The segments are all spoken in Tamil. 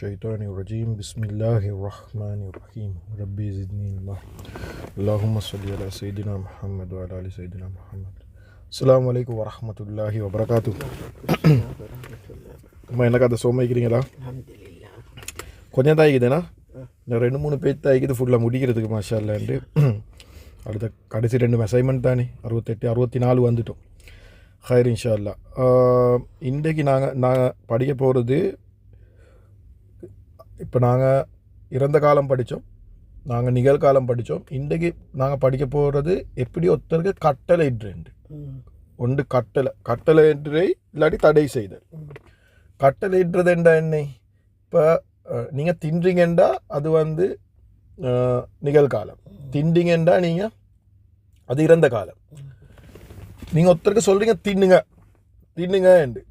الشيطان الرجيم بسم الله الرحمن الرحيم ربي زدني علما اللهم صل على سيدنا محمد وعلى آل سيدنا محمد السلام عليكم ورحمة الله وبركاته அம்மா என்ன கதை சோமாய்க்கிறீங்களா? கொஞ்சம் தான் ஆகிக்குதுண்ணா, இந்த 2-3 பேஜ் தான் ஆகிக்குது ஃபுல்லாக முடிக்கிறதுக்கு மாஷா இல்லாண்டு. அடுத்த கடைசி 2 அசைன்மெண்ட் தானே, 68-64 வந்துட்டோம். ஹைர் இன்ஷா அல்லா. இன்றைக்கு நாங்கள் படிக்க போகிறது, இப்போ நாங்கள் இறந்த காலம் படித்தோம், நாங்கள் நிகழ்காலம் படித்தோம். இன்றைக்கு நாங்கள் படிக்க போகிறது எப்படி ஒருத்தருக்கு கட்டளை இடுறேன். ஒன்று கட்டளை இடுறை இல்லாட்டி தடை செய்தல். கட்டளை இடுறதுண்டா என்ன? இப்போ நீங்கள் தின்றீங்கண்டா அது வந்து நிகழ்காலம், திண்டிங்கண்டா நீங்கள் அது இறந்த காலம். நீங்கள் ஒருத்தருக்கு சொல்கிறீங்க தின்னுங்க என்று,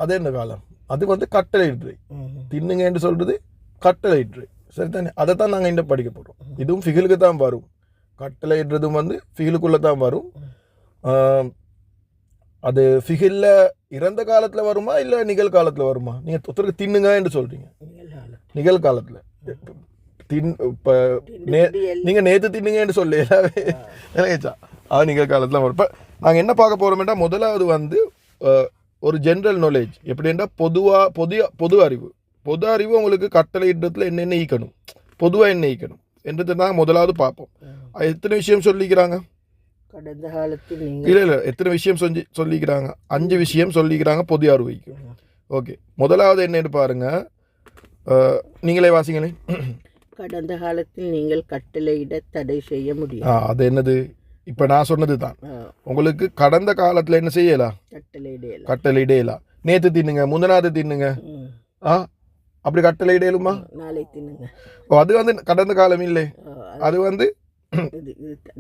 அது என்ன காலம்? அது வந்து கட்டளை இடுறை. தின்னுங்க என்று சொல்கிறது கட்டளை இடுறை, சரிதானே? அதை தான் நாங்கள் இன்னும் படிக்க போகிறோம். இதுவும் ஃபிகிலுக்கு தான் வரும். கட்டளை இடுறதும் வந்து ஃபிகிலுக்குள்ளே தான் வரும். அது ஃபிகிலில் இறந்த காலத்தில் வருமா இல்லை நிகழ்காலத்தில் வருமா? நீங்கள் ஒருத்தருக்கு தின்னுங்க என்று சொல்கிறீங்க நிகழ்காலத்தில். இப்போ நீங்கள் நேற்று தின்னுங்கன்னு சொல்லச்சா அது நிகழ்காலத்தில் வரும். இப்போ நாங்கள் என்ன பார்க்க போகிறோம்னா, முதலாவது வந்து ஒரு ஜென்ரல் நாலேஜ். எப்படின்னா பொது அறிவு உங்களுக்கு கட்டளை இடத்துல என்னென்ன ஈக்கணும், பொதுவாக என்ன ஈக்கணும் என்றது தான் முதலாவது பார்ப்போம். எத்தனை விஷயம் சொல்லிக்கிறாங்க கடந்த காலத்தில்? இல்லை எத்தனை விஷயம் சொல்லிக்கிறாங்க? 5 விஷயம் சொல்லிக்கிறாங்க பொது அறிவுக்கு. ஓகே, முதலாவது என்னன்னு பாருங்க, நீங்களே வாசிங்களே. கடந்த காலத்தில் நீங்கள் கட்டளையிட தடை செய்ய முடியும். அது என்னது? இப்போ நான் சொன்னது தான். உங்களுக்கு கடந்த காலத்தில் என்ன செய்யலாம்? கட்டளையிடலாம். நேற்று தின்னுங்க, முந்தனாவது தின்னுங்க, அப்படி கட்டளையிடலுமா? நாளை தின்னுங்க. அது வந்து கடந்த காலம் இல்லை, அது வந்து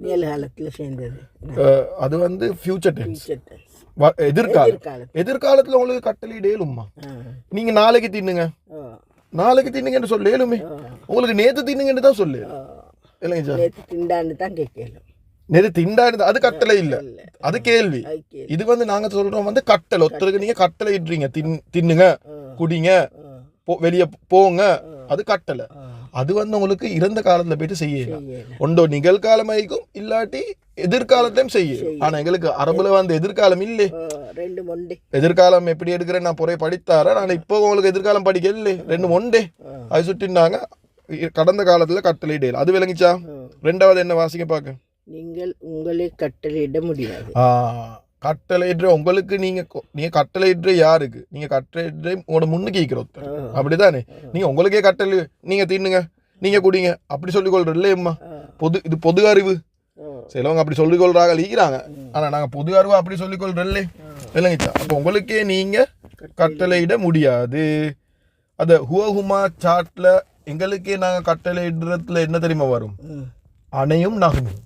நிகழ்காலத்தில் சேர்ந்தது. அது வந்து ஃபியூச்சர் டென்ஸ், எதிர்காலத்தில் உங்களுக்கு கட்டளையிடலுமா? நீங்கள் நாளைக்கு தின்னுங்கன்னு சொல்லலுமே, உங்களுக்கு நேற்று தின்னுங்கன்னு தான் சொல்லு இல்லைங்க சார். திண்டான்னு தான் கேட்கலாம். நேற்று திண்டான்னு அது கட்டளை இல்லை, அது கேள்வி. இது வந்து நாங்கள் சொல்கிறோம் வந்து கட்டளை. ஒருத்தருக்கு நீங்கள் கட்டளை இடுறீங்க, தின்னுங்க, குடிங்க, வெளியே போங்க, அது கட்டளை. அது வந்து உங்களுக்கு இறந்த காலத்தில் போயிட்டு செய்யலாம். ஒன்றோ நிகழ்காலம் ஆகிக்கும், இல்லாட்டி எதிர்காலத்தையும் செய்யும். ஆனால் எங்களுக்கு அரபுல வந்து எதிர்காலம் இல்லை. எதிர்காலம் எப்படி எடுக்கிறேன் நான் பொறைய படித்தாரேன். நான் இப்போ உங்களுக்கு எதிர்காலம் படிக்க இல்லை, 2 ஒண்டே அது சுட்டினாங்க. கடந்த காலத்தில் கட்டளையிடல, அது விளங்கிச்சா? 2வது என்ன வாசிக்க பார்க்க? நீங்கள் உங்களை கட்டளையிட முடியாது. கட்டளையிடுற உங்களுக்கு, நீங்க கட்டளையிடுற யாருக்கு? நீங்க கட்டளையிடுற உங்களோட முன்னுக்கு ஈக்கிற ஒருத்தர், அப்படிதானே? நீங்க உங்களுக்கே கட்டளை, நீங்க தின்னுங்க, நீங்க குடிங்க அப்படி சொல்லிக் கொள்ற இல்லையம்மா. இது பொது அறிவு. சிலவங்க அப்படி சொல்லிக் கொள்றாங்க ஈக்கிறாங்க, ஆனா நாங்க பொது அறிவு அப்படி சொல்லிக் கொள்ற இல்லை இல்லைங்கச்சா. அப்போ உங்களுக்கே நீங்க கட்டளையிட முடியாது. அத ஹுவஹுமா சாட்ல எங்களுக்கே நாங்க கட்டளையிடுறதுல என்ன தெரியுமா வரும்? அணையும் நகனும்.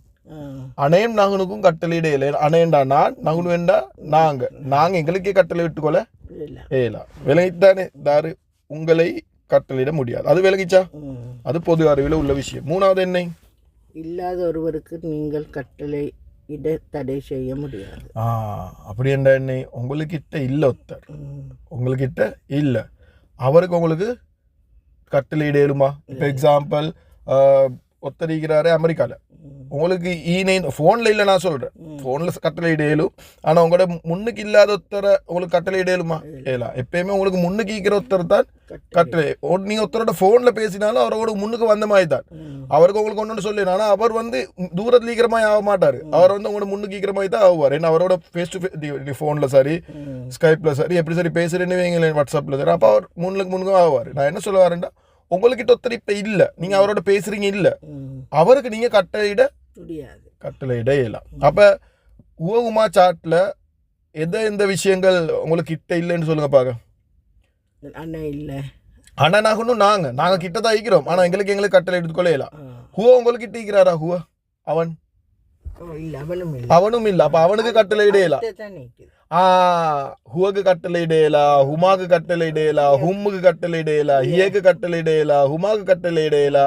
அணையும் நகனுக்கும் கட்டளையிட இல்லை. அணையண்டா நான், நகனு வேண்டா நாங்க எங்களுக்கே கட்டளை விட்டுக்கொள்ள ஏலாம். விளங்கித்தானே? தாரு உங்களை கட்டளையிட முடியாது, அது விளங்கிச்சா? அது பொது அறிவில் உள்ள விஷயம். 3வது என்ன? இல்லாத ஒருவருக்கு நீங்கள் கட்டளையிட தடை செய்ய முடியாது. அப்படி என்ன? உங்களுக்கிட்ட இல்லை ஒருத்தர், உங்களுக்கிட்ட இல்லை, அவருக்கு உங்களுக்கு கட்டளையிடலுமா? இப்போ எக்ஸாம்பிள், ஒருத்தர் இருக்கிறாரு அமெரிக்காவில், உங்களுக்கு ஃபோனில் இல்லை, நான் சொல்கிறேன் ஃபோனில் கட்டளையிடலும். ஆனால் உங்களோட முன்னுக்கு இல்லாத ஒருத்தரை உங்களுக்கு கட்டளையிடலுமா? ஏலாம். எப்பயுமே உங்களுக்கு முன்னுக்கு ஈக்கிற ஒருத்தர் தான் கட்டளை. நீங்கள் ஒருத்தரோட ஃபோனில் பேசினாலும் அவரோட முன்னுக்கு வந்த மாதிரி தான் அவருக்கு உங்களுக்கு ஒன்று சொல்லணும். ஆனால் அவர் வந்து தூரத்தில் ஈக்கிற மாதிரி ஆக மாட்டார், அவர் வந்து உங்களோட முன்னுக்கு ஈக்கிற மாதிரி தான் ஆகுவார். ஏன்னா அவரோட ஃபேஸ் டு ஃபேஸ், ஃபோனில் சரி, ஸ்கைப்பில் சரி, எப்படி சரி பேசுகிறேன்னு வைங்க, வாட்ஸ்அப்பில் சரி, அப்போ அவர் முன்னுக்கும் ஆகுவார். நான் என்ன சொல்ல வரேன்டா, உங்கள்கிட்ட ஒருத்தர் இப்ப இல்ல, நீங்க அவரோட பேசுறீங்க இல்ல, அவருக்கு நீங்க கட்டளையிட இயலாம். அப்ப உவகுமா சாட்ல எந்த விஷயங்கள் உங்களுக்கு கிட்ட இல்லைன்னு சொல்லுங்க பாக்க. ஆனா நாகணும் நாங்க கிட்டதான் இருக்கிறோம், ஆனா எங்களுக்கு கட்டளை எடுத்துக்கொள்ள இயலாம். ஹுவ உங்களுக்கு கிட்ட இருக்கிறாரா? ஹுவ அவனும் இல்ல, அப்ப அவனுக்கு கட்டளை இடையலாம். ஹுவக்கு கட்டளை இடையலா, ஹுமாக்கு கட்டளை இடையலா, ஹும்முக்கு கட்டளை இடையலா, ஹியக்கு கட்டளை இடையலா, ஹுமாக்கு கட்டளை இடையலா,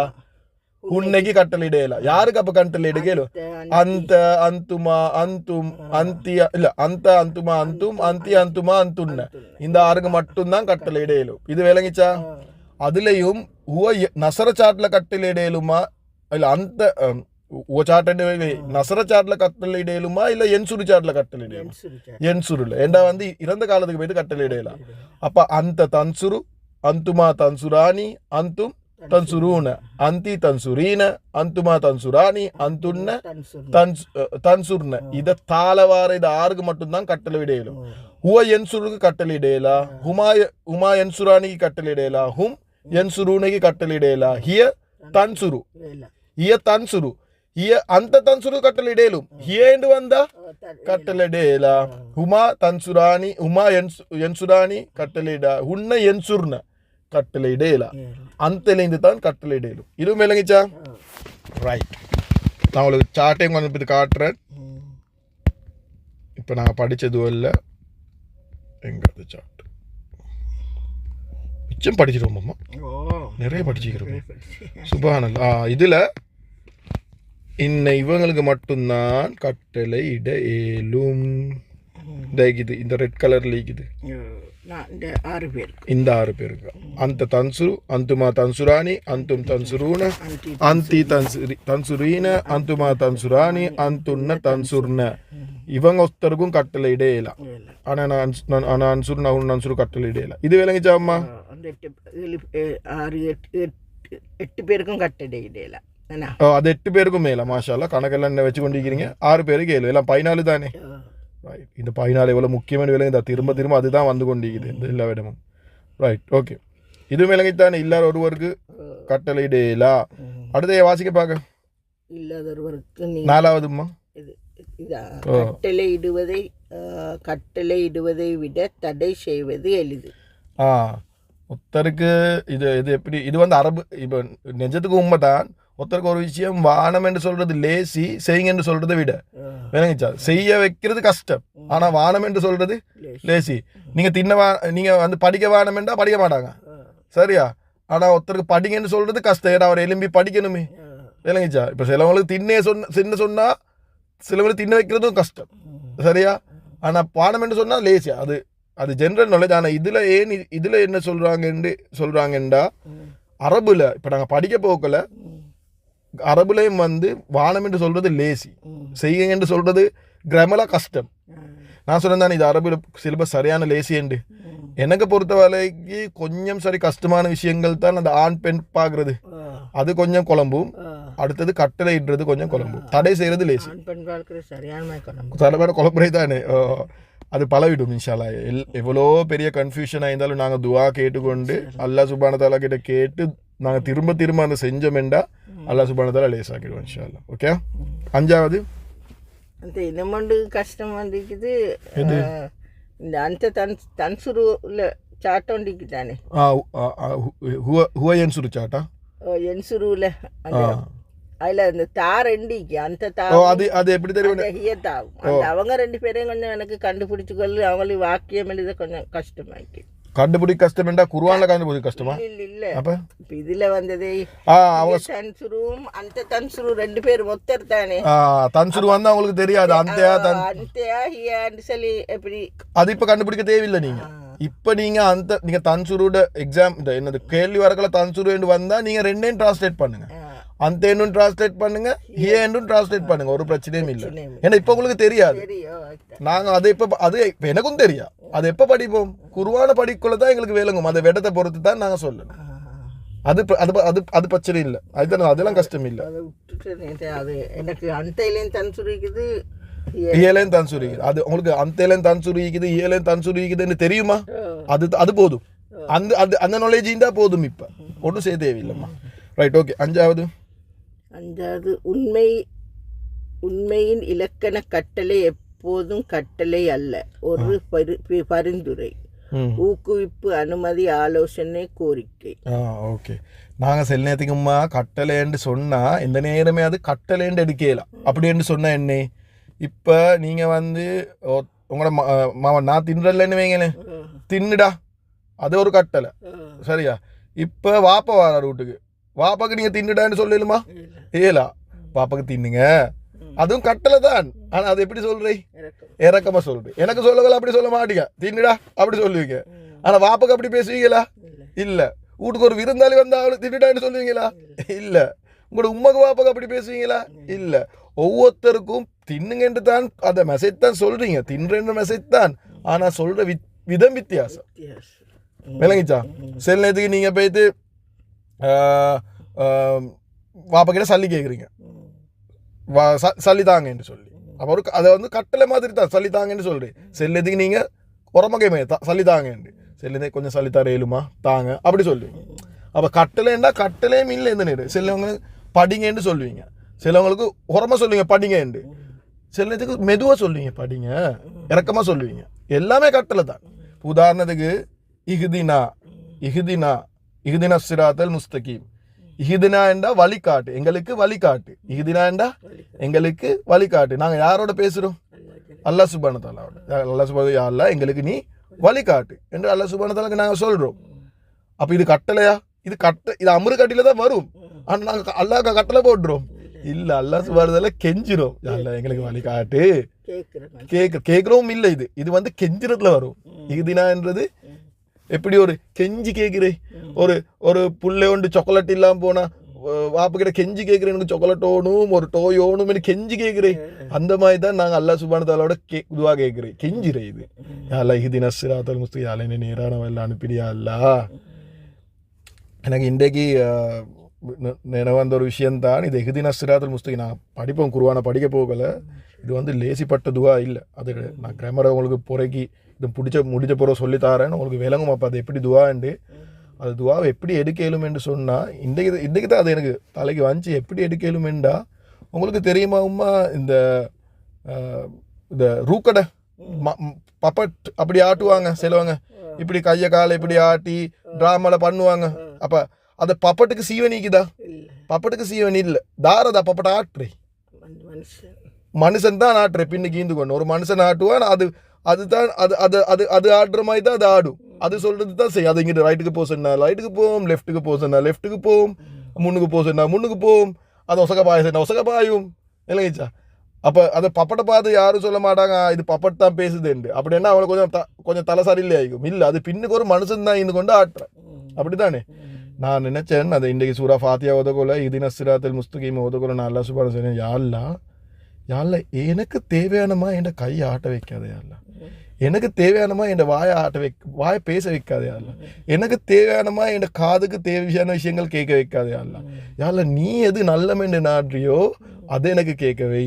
உன்னைக்கு கட்டளை இடையலா. யாருக்கு அப்ப கட்டளை இடையலோ? அந்த அந்துமா அந்தும் அந்தியா இல்ல, அந்த அந்துமா அந்தும் அந்தி அந்துமா அந்துன்ன, இந்த 6க்கு மட்டும்தான் கட்டளை இடையலும். இது விளங்கிச்சா? அதுலேயும் நசர சாட்டில் கட்டளையிடலுமா இல்லை அந்த சாட்டை நசர சாட்டில் கட்டளையிடலுமா இல்லை என்சுரு சாட்டில் கட்டளையிடலுமா? என்சுருல ஏண்டா வந்து இறந்த காலத்துக்கு போயிட்டு கட்டளையிடலாம். அப்போ அந்த தன்சுரு அந்துமா தன்சுராணி அந்தும் தன்சுரூன அந்தி தன்சுரீன அந்துமா தன்சுராணி அந்துன்ன தன்சுர்ன. இதை தாளவார இது ஆறுக்கு மட்டும்தான் கட்டளை இடையலும். ஹுவ என்சுருக்கு கட்டளை இடையலா, உமா என்சுரானிக்கு கட்டளை இடையலா, ஹும் என்சுரூனைக்கு கட்டளை இடையலா. ஹிய தன்சுரு ஹிய தன்சுரு ஹிய அந்த தன்சுரு கட்டளை இடையலும். ஹியேண்டு வந்தா கட்டளை இடையலா. ஹுமா தன்சுரானி உமா என்சுரானி கட்டளை இடா, உன்ன என்சுர்ன கட்டளை இடையலா. அந்தலேருந்து தான் கட்டளை இடையலும். இதுவும் விளங்கிச்சா? ரைட். நான் உங்களுக்கு சாட்டையும் கொஞ்சம் காட்டுறேன். இப்போ நாங்கள் படித்தது இல்லை எங்கிறது சார்ட் மிச்சம் படிச்சிருவோம்மா, நிறைய படிச்சுக்கிறோம். சுபானல் இதில் இவங்களுக்கு மட்டும்தான் கட்டளை இட ஏலும். இந்த ரெட் கலர்ல இருக்குது இந்த 6 பேருக்கு. அந்த தன்சுரு அந்துமா தன்சுராணி அந்தும் தன்சுரூன அந்தி தன்சுரீன அந்துமா தன்சுராணி அந்துன்ன தன்சுர்ன. இவங்க ஒருத்தருக்கும் கட்டளை இடையலாம். ஆனா நான் அன்சுரு நான் அன்சுரு கட்டளை இடையலாம். இது விளங்கிச்சாம்மா? 8 பேருக்கும் கட்டளை இடையலாம். அது 8 பேருக்கும் மேல மாஷால்லா. கணக்கெல்லாம் என்ன வச்சு கொண்டிருக்கிறீங்க? 6 பேருக்கு 7 எல்லாம் 14 தானே? ரைட். இந்த 14 எவ்வளோ முக்கியமான விலங்கு திரும்ப திரும்ப அதுதான் வந்து கொண்டிருக்குது இந்த எல்லா இடமும். Right, okay. இது விலங்கித்தானே இல்லாத ஒருவருக்கு கட்டளை இடையலா. அடுத்த வாசிக்க பார்க்க இல்லாதவருக்கு 4வதுமா கட்டளை இடுவதை விட தடை செய்வது எளிது. ஒருத்தருக்கு இது எப்படி இது வந்து அரபு இப்போ நெஞ்சத்துக்கு உண்மைதான். ஒருத்தருக்கு ஒரு விஷயம் வானம் என்று சொல்றது லேசி, செய்யுங்க என்று சொல்றதை விட விளங்கிச்சா? செய்ய வைக்கிறது கஷ்டம், ஆனா வானம் என்று சொல்றது லேசி. நீங்க நீங்க வந்து படிக்க வானம் என்றா படிக்க மாட்டாங்க, சரியா? ஆனா ஒருத்தருக்கு படிங்கன்னு சொல்றது கஷ்டம், ஏன்னா அவர் எலும்பி படிக்கணுமே, விளங்கிச்சா? இப்ப சிலவங்களுக்கு சின்ன சொன்னா சிலவங்களுக்கு தின்ன வைக்கிறதும் கஷ்டம், சரியா? ஆனா வானம் என்று சொன்னா லேசி. அது ஜென்ரல் நாலேஜ். ஆனா இதுல என்ன சொல்றாங்கன்றா அரபுல இப்ப நாங்க படிக்க போக்கல அரபுலையும் வந்து வானம் என்று சொல்றது லேசி, செய்யுங்க என்று சொல்றது கிராமரா கஷ்டம். நான் சொன்னேன் இது அரபுல சிலபஸ் சரியான லேசி என்று. எனக்கு பொறுத்த வரைக்கு கொஞ்சம் சரி கஷ்டமான விஷயங்கள் தான் அந்த ஆண் பெண் பாக்குறது, அது கொஞ்சம் குழம்பும். அடுத்தது கட்டளை இடுறது கொஞ்சம் குழம்பும். தடை செய்யறது லேசி, குழம்புரை தானே. அது பலவிடும் இன்ஷால்லா. எவ்வளோ பெரிய கன்ஃபியூஷனாக இருந்தாலும் நாங்கள் துவா கேட்டுக்கொண்டு அல்லாஹ் சுப்ஹானஹு தஆலா கிட்ட கேட்டு நாங்கள் திரும்ப திரும்ப அந்த செஞ்சோமெண்டா அல்லாஹ் சுப்ஹானஹு தஆலா லேசாக்கிடுவோம் இன்ஷால்லா. ஓகே. 5வது அந்த இன்னமண்டு கஷ்டம் வந்துக்குது. இந்த அந்த தன்சுருல சாட்டம் வந்துக்குதானே. ஹுவ என்சுரு சாட்டா என்சுருல அதுல அந்த தார் எண்டிக்கு அந்த அது எப்படி தெரியும்? அவங்க 2 பேரையும் கொஞ்சம் எனக்கு கண்டுபிடிச்சுக்கொள்ளு. அவங்களுக்கு வாக்கியம் எழுத கொஞ்சம் கஷ்டமாக்கி. கண்டுபிடிக்க கஷ்டம்டா குர்ஆன்ல கண்டுபிடிக்க கஷ்டமா? இல்ல அப்ப இதுல வந்ததே அவங்க தன்சுரும் அந்த தன்சுரு 2 பேரும் ஒத்தர் தானே. தன்சுரு வந்து அவங்களுக்கு தெரியாது. அந்தயா ஹியான்னு சொல்லி எப்படி அது இப்ப கண்டுபிடிக்க தேவையில்லை. இப்ப நீங்க தன்சுருட எக்ஸாம் என்னது கேள்வி வரக்கல தன்சுரு வந்தா நீங்க 2யும் டிரான்ஸ்லேட் பண்ணுங்க. அந்த என்னும் டிரான்ஸ்லேட் பண்ணுங்க, ஹியன்னும் டிரான்ஸ்லேட் பண்ணுங்க, ஒரு பிரச்சனையும் இல்லை. ஏன்னா இப்ப உங்களுக்கு தெரியாது. நாங்க அது இப்ப எனக்கும் தெரியாது. அது எப்ப படிப்போம்? குர்ஆனை படிக்கொள்ளதான் எங்களுக்கு விளங்கும். அந்த விடத்தை பொறுத்து தான் நாங்க சொல்லணும். அது பிரச்சனை இல்லை. அதெல்லாம் கஷ்டம் இல்லை. எனக்கு அந்தையிலையும் தன்சுரிக்குது, இயலையும் தன்சுரிக்குது. அது உங்களுக்கு அந்தையிலையும் தன்சுரிக்குது, இயலையும் தன்சுரிக்குதுன்னு தெரியுமா? அது போதும். அந்த நாலேஜ் இருந்தா போதும். இப்ப ஒன்றும் செய்ய தேவையில்லைம்மா. Right, okay. 5வது உண்மையின் இலக்கண கட்டளை எப்போதும் கட்டளை அல்ல, ஒரு பரிந்துரை, ஊக்குவிப்பு, அனுமதி, ஆலோசனை, கோரிக்கை. ஓகே. நாங்க சில நேரத்துக்குமா கட்டளைன்னு சொன்னா இந்த நேரமே அது கட்டளைன்னு எடுக்கலாம். அப்படின்னு சொன்னா என்ன? இப்ப நீங்க வந்து உங்களோட மாமா நான் தின்றலன்னு வைங்களேன், தின்னுடா, அது ஒரு கட்டளை, சரியா? இப்ப வாப்பா வர வீட்டுக்கு, வாப்பாக்கு நீங்க தின்னுடான்னு சொல்லலுமா? ஏலா, பாப்பாக்கு தின்னுங்க, அதுவும் கட்டளை தான். ஆனா அது எப்படி சொல்றீங்க? இறக்கமா சொல்றேன். எனக்கு சொல்லல அப்படி சொல்ல மாட்டீங்க, தின்னுடா அப்படி சொல்லுவீங்க. ஆனா வாப்பாக்கு அப்படி பேசுவீங்களா? இல்ல. வீட்டுக்கு ஒரு விருந்தாளி வந்து அவளை திட்டான்னு சொல்லுவீங்களா? இல்லை. உங்களோட உம்மக்கு வாப்பாக்கு அப்படி பேசுவீங்களா? இல்லை. ஒவ்வொருத்தருக்கும் தின்னுங்கன்ட்டு தான் அந்த மெசேஜ் தான் சொல்றீங்க, தின்னுன்ற மெசேஜ் தான். ஆனால் சொல்ற விதம் வித்தியாசம். விளங்கிச்சா? சில நேரத்துக்கு நீங்கள் போயிட்டு வாப்பா கிட்ட சல்லி கேட்குறீங்க, சல்லி தாங்கன்னு சொல்லி. அப்புறம் அதை வந்து கட்டளை மாதிரி தான் சல்லி தாங்கன்னு சொல்கிறேன். சில நேரத்துக்கு நீங்கள் உரமகைமே சல்லி தாங்கன்னு, சில நேரம் கொஞ்சம் சல்லி தர இயலுமா தாங்க அப்படி சொல்லுவீங்க. அப்போ கட்டளைண்டா கட்டளையும் இல்லை இந்த நேரம். சிலவங்க படிங்கன்னு சொல்லுவீங்க, சிலவங்களுக்கு உரமாக சொல்லுவீங்க படிங்கன்னு, சில நேரத்துக்கு மெதுவாக சொல்லுவீங்க படிங்க, இறக்கமாக சொல்லுவீங்க. எல்லாமே கட்டளை தான். உதாரணத்துக்கு இஹ்தினா இஹ்தினா இஹ்தினா சிராத்தல் முஸ்தகீம். இஹ்தினா என்றா வழிகாட்டு, எங்களுக்கு வழிகாட்டு. இஹ்தினா என்றா எங்களுக்கு வழிகாட்டு. நாங்கள் யாரோட பேசுகிறோம்? அல்லாஹ் சுப்ஹானஹு வ தஆலாவோட. அல்லாஹ் சுப்ஹானஹு யா அல்லாஹ் எங்களுக்கு நீ வழிகாட்டு என்று அல்லாஹ் சுப்ஹானஹு வ தஆலாக்கு நாங்கள் சொல்கிறோம். அப்போ இது கட்டளையா? இது அமரு கட்டில தான் வரும். ஆனால் நாங்கள் அல்லாஹ்க்கு கட்டளை போட்டுறோம் இல்லை. அல்லாஹ் சுப்ஹானஹு வ தஆலா கெஞ்சிரும், யா அல்லாஹ் எங்களுக்கு வழிகாட்டு கேட்குறோம். இல்லை, இது வந்து கெஞ்சிரத்துல வரும். இஹ்தினான்றது எப்படி ஒரு கெஞ்சி கேட்குறே, ஒரு புள்ளை ஒன்று சாக்லேட் இல்லாமல் போனால் வாப்புக்கிட்ட கெஞ்சி கேட்குறேன், எனக்கு சாக்லேட் ஓணும் ஒரு டோய் ஓணும் எனக்கு கெஞ்சி கேட்குறேன். அந்த மாதிரி தான் நாங்கள் அல்லாஹ் சுப்ஹானஹு வ தஆலாவோட இதுவாக கேட்குறேன், கெஞ்சிறேன். இது யா அல்லாஹ் இஹ்தினா ஸிராத்தல் முஸ்தகீம், யா அல்லாஹ் என்னை நேரான வழியில் அனுப்பிடியா அல்லாஹ். எனக்கு இன்றைக்கு நினைவு வந்த ஒரு விஷயந்தான் இது. இஹ்தினா ஸிராத்தல் முஸ்தகீம் நான் படிப்போம், குர்ஆனை படிக்க போகலை. இது வந்து லேசிப்பட்ட துவா இல்லை. அது நான் கிராமரை உங்களுக்கு புறக்கி இது முடிச்ச பிறகு சொல்லித்தாரேன்னு உங்களுக்கு விளங்கும். அப்போ அது எப்படி துவாண்டு, அது துவாவை எப்படி எடுக்கலும் என்று சொன்னால் இன்றைக்கு தான் அது எனக்கு தலைக்கு வந்துச்சு. எப்படி எடுக்கலுமெண்டா உங்களுக்கு தெரியுமா உம்மா, இந்த ரூக்கடை பப்பட் அப்படி ஆட்டுவாங்க சிலவங்க, இப்படி கையை காலை இப்படி ஆட்டி ட்ராமாவில் பண்ணுவாங்க. அப்போ அந்த பப்பட்டுக்கு சீவனிக்குதா? பப்பட்டுக்கு சீவனி இல்லை, தாரதா பப்பட்ட ஆட்டுறே மனுஷன் தான் ஆட்டுறே. பின்னுக்கு ஈந்து கொண்டு ஒரு மனுஷன் ஆட்டுவான். அதுதான் அது ஆடுற மாதிரி தான் அது ஆடும். அது சொல்றது தான் செய்யும். அது இங்கிட்ட ரைட்டுக்கு போக சொன்னா ரைட்டுக்கு போவோம், லெஃப்ட்டுக்கு போக சொன்னா லெஃப்ட்டுக்கு போவோம், முன்னுக்கு போக சொன்னா முன்னுக்கு போவோம், அது ஒசக பாய சொன்னா ஒசக பாயும். இல்லைங்கச்சா? அப்போ அதை பப்பட்டை பார்த்து யாரும் சொல்ல மாட்டாங்க இது பப்பட் தான் பேசுதுண்டு. அப்படின்னா அவளை கொஞ்சம் தலை சரியில்லை ஆகிக்கும். இல்லை, அது பின்னுக்கு ஒரு மனுஷன் தான் இருந்து கொண்டு ஆட்டுறேன். அப்படித்தானே? நான் நினைச்சேன் அதை இன்றைக்கு சூரா ஃபாத்தியா உதகோல இஹ்தினா ஸிராத்தல் முஸ்தகீம் உதகோல நான் அல்லாஹ் சுப்ஹானஹு வ தஆலா யா அல்லாஹ் எனக்கு தேவையானமா என் கையை ஆட்ட வைக்காதே யா அல்லாஹ், எனக்கு தேவையானமா என் வாயை பேச வைக்காதே யா அல்லாஹ், எனக்கு தேவையானமா என் காதுக்கு தேவையான விஷயங்கள் கேட்க வைக்காதே யா அல்லாஹ். யா அல்லாஹ் நீ எது நல்லமென்று நாடுறியோ அதை எனக்கு கேட்கவை,